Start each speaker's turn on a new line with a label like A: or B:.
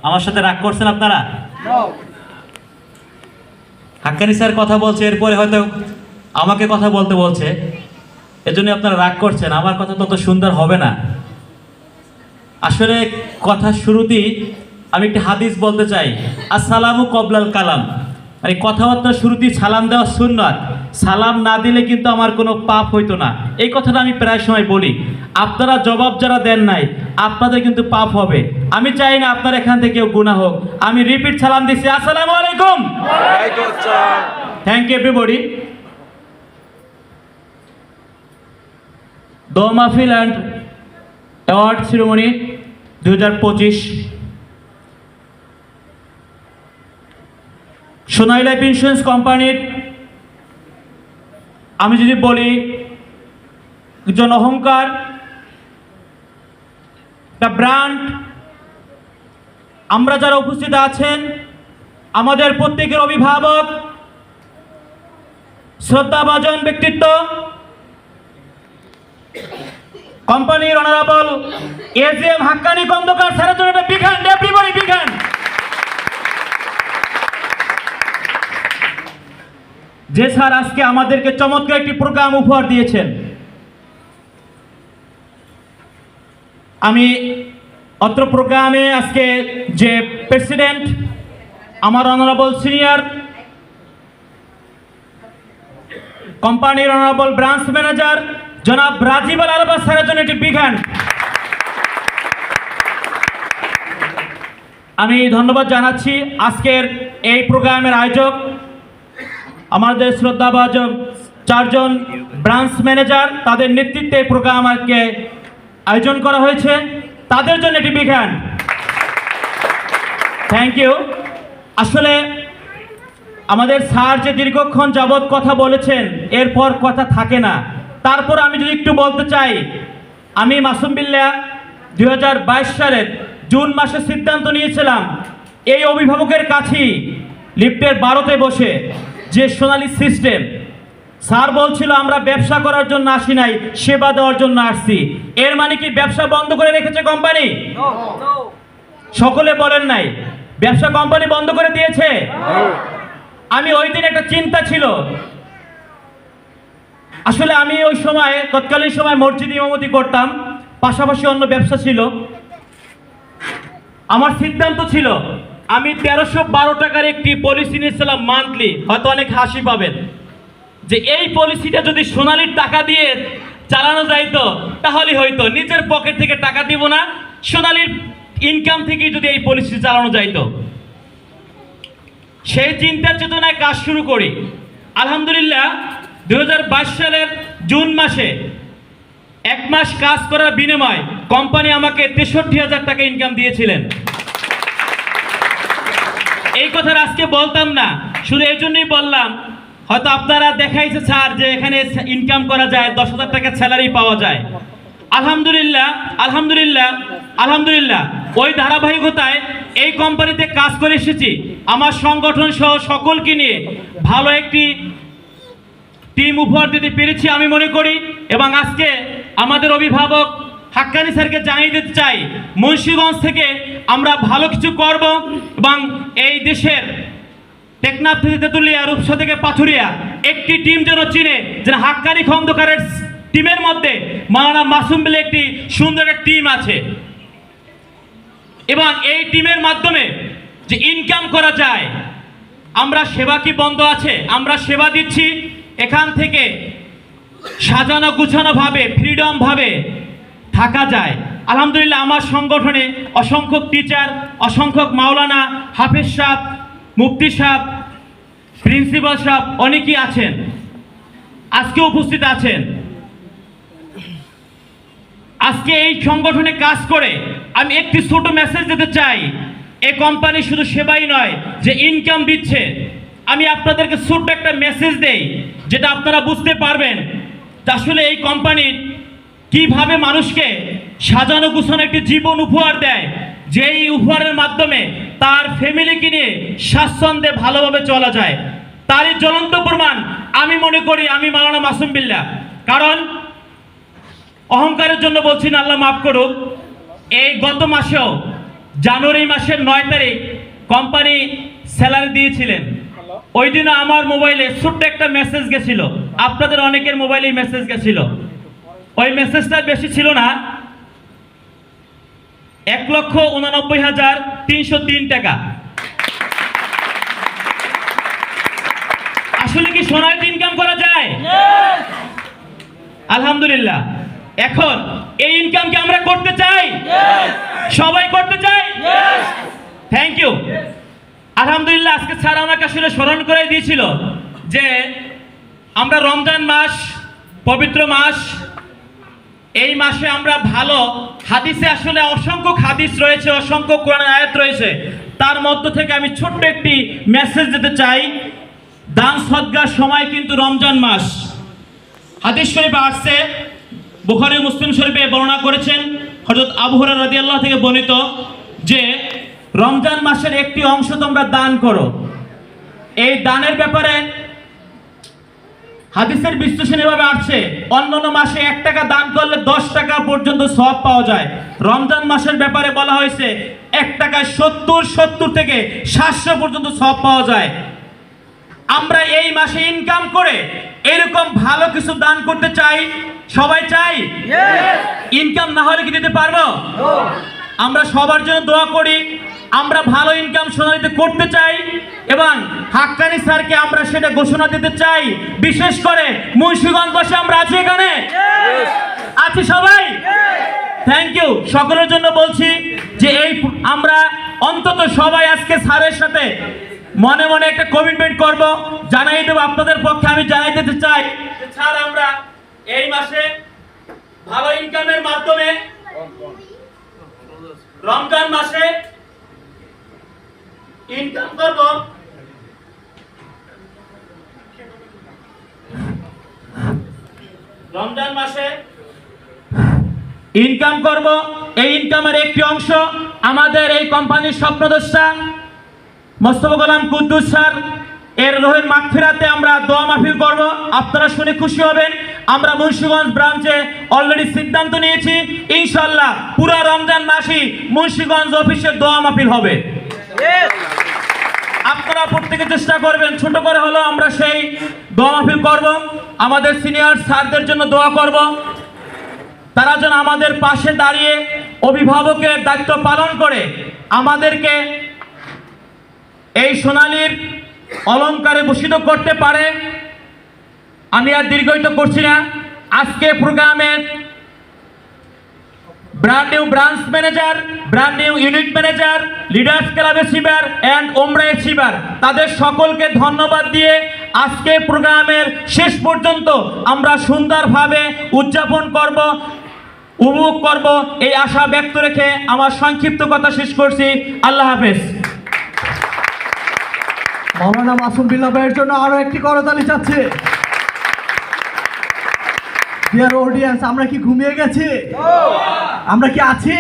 A: আমার সাথে রাগ করছেন আপনারা? হাক্কানি স্যার কথা বলছে, এরপরে হয়তো আমাকে কথা বলতে বলছে, এজন্য আপনারা রাগ করছেন। আমার কথা তত সুন্দর হবে না। আসলে কথা শুরুতেই আমি একটি হাদিস বলতে চাই, আসসালামু কবলাল কালাম, মানে কথাবার্তার শুরুতেই সালাম দেওয়া সুন্নাত। সালাম না দিলে কিন্তু আমার কোনো পাপ হইতো না। এই কথাটা আমি প্রায় সময় বলি। আপনারা জবাব যারা দেন নাই, আপনাদের কিন্তু পাপ হবে। আমি চাই না আপনার এখান থেকে কেউ গুনাহ হোক। আমি রিপিট সালাম দিচ্ছি, আসসালামু আলাইকুম। Thank you everybody. দোয়া মাহফিল and award ceremony 2025। Sonali life insurance কোম্পানির আমি যদি বলি একজন অহংকার, দ্য ব্র্যান্ড, আমরা যারা উপস্থিত আছেন আমাদের প্রত্যেকের অভিভাবক, শ্রদ্ধাভাজন ব্যক্তিত্ব, কোম্পানির অনারেবল এজিএম হাক্কানি খন্দকার স্যারের জন্য একটা big hand, everybody big hand. যে স্যার আজকে আমাদেরকে চমৎকার একটি প্রোগ্রাম উপহার দিয়েছেন। আমি অত্র প্রোগ্রামে আজকে যে প্রেসিডেন্ট, আমার অনারেবল সিনিয়র কোম্পানির অনারেবল ব্রাঞ্চ ম্যানেজার জনাব রাজীব আল আরবাজ স্যারের জন্য একটি বিগ হ্যান্ড। আমি ধন্যবাদ জানাচ্ছি আজকের এই প্রোগ্রামের আয়োজক, আমাদের শ্রদ্ধাভাজন চারজন ব্রাঞ্চ ম্যানেজার, তাদের নেতৃত্বে এই প্রোগ্রামকে আয়োজন করা হয়েছে, তাদের জন্য একটি বিগ হ্যান্ড। Thank you. আসলে আমাদের স্যার যে দীর্ঘক্ষণ যাবৎ কথা বলেছেন, এরপর কথা থাকে না। তারপর আমি যদি একটু বলতে চাই, আমি মাসুম বিল্লাহ 2022 সালের জুন মাসে সিদ্ধান্ত নিয়েছিলাম এই অভিভাবকের কাছেই লিফটের 12তে বসে যে সোনালী সিস্টেম, স্যার বলছিল আমরা ব্যবসা করার জন্য আসি নাই, সেবা দেওয়ার জন্য আসছি। এর মানে কি ব্যবসা বন্ধ করে রেখেছে কোম্পানি? সকলে বলেন নাই, ব্যবসা কোম্পানি বন্ধ করে দিয়েছে। আমি ওই দিন একটা চিন্তা ছিল, আসলে আমি ওই সময় তৎকালীন সময় মসজিদ ইমামতি করতাম, পাশাপাশি অন্য ব্যবসা ছিল। আমার সিদ্ধান্ত ছিল আমি 1312 টাকার একটি পলিসি নিয়েছিলাম মান্থলি, হয়তো অনেক হাসি পাবেন, যে এই পলিসিটা যদি সোনালীর টাকা দিয়ে চালানো যাইতো তাহলে হয়তো নিজের পকেট থেকে টাকা দিব না, সোনালীর ইনকাম থেকে যদি এই পলিসি চালানো যাইতো। সেই চিন্তার চেতনায় কাজ শুরু করি। আলহামদুলিল্লাহ 2022 সালের জুন মাসে 1 মাস কাজ করার বিনিময়ে কোম্পানি আমাকে 63,000 টাকা ইনকাম দিয়েছিলেন। এই কথা আজকে বলতাম না, শুধু এই জন্যই বললাম, হয়তো আপনারা দেখাইছে স্যার যে এখানে ইনকাম করা যায়, 10,000 টাকা স্যালারি পাওয়া যায়। আলহামদুলিল্লাহ আলহামদুলিল্লাহ আলহামদুলিল্লাহ, ওই ধারাবাহিকতায় এই কোম্পানিতে কাজ করে এসেছি। আমার সংগঠন সহ সকলকে নিয়ে ভালো একটি টিম উপহার দিতে পেরেছি আমি মনে করি। এবং আজকে আমাদের অভিভাবক হাক্কানি স্যারকে জানিয়ে দিতে চাই, মুন্সিগঞ্জ থেকে আমরা ভালো কিছু করব এবং এই দেশের টেকনাফ থেকে তেঁতুলিয়া, রূপসা থেকে পাথুরিয়া একটি টিম যেন চিনে যে হাক্কানি খন্দকারের টিমের মধ্যে মাওলানা মাসুম বলে একটি সুন্দর একটা টিম আছে, এবং এই টিমের মাধ্যমে যে ইনকাম করা যায়। আমরা সেবা কি বন্ধ আছে? আমরা সেবা দিচ্ছি। এখান থেকে সাজানো গুছানো ভাবে, ফ্রিডম ভাবে থাকা যায়। আলহামদুলিল্লাহ আমার সংগঠনে অসংখ্য টিচার, অসংখ্য মাওলানা, হাফেজ সাহেব, মুফতি সাহেব, প্রিন্সিপাল সাহেব অনেকেই আছেন, আজকে উপস্থিত আছেন। আজকে এই সংগঠনে কাজ করে আমি একটি ছোট মেসেজ দিতে চাই। এই কোম্পানি শুধু সেবাই নয়, যে ইনকাম দিচ্ছে, আমি আপনাদেরকে ছোট্ট একটা মেসেজ দেই যেটা আপনারা বুঝতে পারবেন আসলে এই কোম্পানির কিভাবে মানুষকে সাজানো গুছানো একটি জীবন উপহার দেয়, যেই উপহারের মাধ্যমে তার ফ্যামিলিকে নিয়ে স্বাচ্ছন্দ্যে ভালোভাবে চলা যায়। তারই জ্বলন্ত প্রমাণ আমি মনে করি আমি মাওলানা মাসুম বিল্লাহ। কারণ অহংকারের জন্য বলছি না, আল্লাহ মাফ করুক, এই গত মাসেও জানুয়ারি মাসের 9 তারিখ কোম্পানি স্যালারি দিয়েছিলেন। ওই দিন আমার মোবাইলে ছোট্ট একটা মেসেজ গেছিল, আপনাদের অনেকের মোবাইলেই মেসেজ গেছিল। ওই মেসেজটা বেশি ছিল না, 1,89,303 টাকা। আসলে কি সোনায় ইনকাম করা যায়? আলহামদুলিল্লাহ। এখন এই ইনকাম কি আমরা করতে চাই? সবাই করতে চাই? Thank you. আলহামদুলিল্লাহ, আজকে স্যার আমাকে আসলে স্মরণ করে দিয়েছিল যে আমরা রমজান মাস, পবিত্র মাস, এই মাসে আমরা ভালো হাদিসে আসলে অসংখ্য হাদিস রয়েছে, অসংখ্য কোরআনের আয়াত রয়েছে। তার মধ্য থেকে আমি ছোট্ট একটি মেসেজ দিতে চাই। দান সদকার সময় কিন্তু রমজান মাস। হাদিস শরীফে আসছে, বুখারী মুসলিম শরীফে বর্ণনা করেছেন হযরত আবু হুরায়রা রাদিয়াল্লাহু থেকে বর্ণিত যে রমজান মাসের একটি অংশ তোমরা দান করো। এই দানের ব্যাপারে হাদিসের বিশ্লেষণ এভাবে আসছে, অন্যান্য মাসে 1 টাকা দান করলে 10 টাকা পর্যন্ত সওয়াব পাওয়া যায়। রমজান মাসের ব্যাপারে বলা হয়েছে 1 টাকায় 70 থেকে 700 পর্যন্ত সওয়াব পাওয়া যায়। আমরা এই মাসে ইনকাম করে এরকম ভালো কিছু দান করতে চাই, সবাই চাই? ইনকাম না হলে কি দিতে পারবো? আমরা সবার জন্য দোয়া করি, আমরা ভালো ইনকাম সোনালীতে করতে চাই এবং হাক্কানি স্যারকে আমরা সেটা ঘোষণা দিতে চাই। বিশেষ করে মুন্সিগঞ্জ বসে আমরা আছি, এখানে আছি সবাই। Thank you. সকলের জন্য বলছি যে এই আমরা অন্তত সবাই আজকে স্যারের সাথে মনে মনে একটা কমিটমেন্ট করব, জানাই দেব। আপনাদের পক্ষে আমি জানাই দিতে চাই যে স্যার আমরা এই মাসে ভালো ইনকামের মাধ্যমে রমজান মাসে ইনকাম করব। রমজান মাসে ইনকাম করব। এই ইনকামের একটি অংশ আমাদের এই কোম্পানির স্বপ্নদ্রষ্টা মোস্তফা গোলাম কুদ্দুস স্যার এর রোহের মাগফিরাতে আমরা দোয়া মাহফিল করব। আপনারা শুনে খুশি হবেন, আমরা মুন্সিগঞ্জ ব্রাঞ্চে অলরেডি সিদ্ধান্ত নিয়েছি, ইনশাআল্লাহ পুরো রমজান মাসই মুন্সিগঞ্জ অফিসের দোয়া মাহফিল হবে। আপনারা প্রত্যেকে চেষ্টা করবেন, ছোট করে হলেও আমরা সেই দোয়া মাহফিল করব। আমাদের সিনিয়র স্যারদের জন্য দোয়া করব, তারা যেন আমাদের পাশে দাঁড়িয়ে অভিভাবকের দায়িত্ব পালন করে আমাদেরকে এই সোনালীর অলংকারে ভূষিত করতে পারে। আমি আর দীর্ঘায়িত করছি না। আজকে প্রোগ্রামের brand new branch manager, brand new unit manager, leaders club achiever and ওমরা অ্যাচিভার, তাদের সকলকে ধন্যবাদ দিয়ে আজকে প্রোগ্রামের শেষ পর্যন্ত আমরা সুন্দরভাবে উদযাপন করব, উপভোগ করব, এই আশা ব্যক্ত রেখে আমার সংক্ষিপ্ত কথা শেষ করছি। আল্লাহ হাফেজ।
B: মাওলানা মাসুম বিল্লাহ ভাইয়ের জন্য আরো একটি করতালি চাচ্ছে। ডিয়ার অডিয়েন্স, আমরা কি ঘুমিয়ে গেছি? আমরা কি আছি?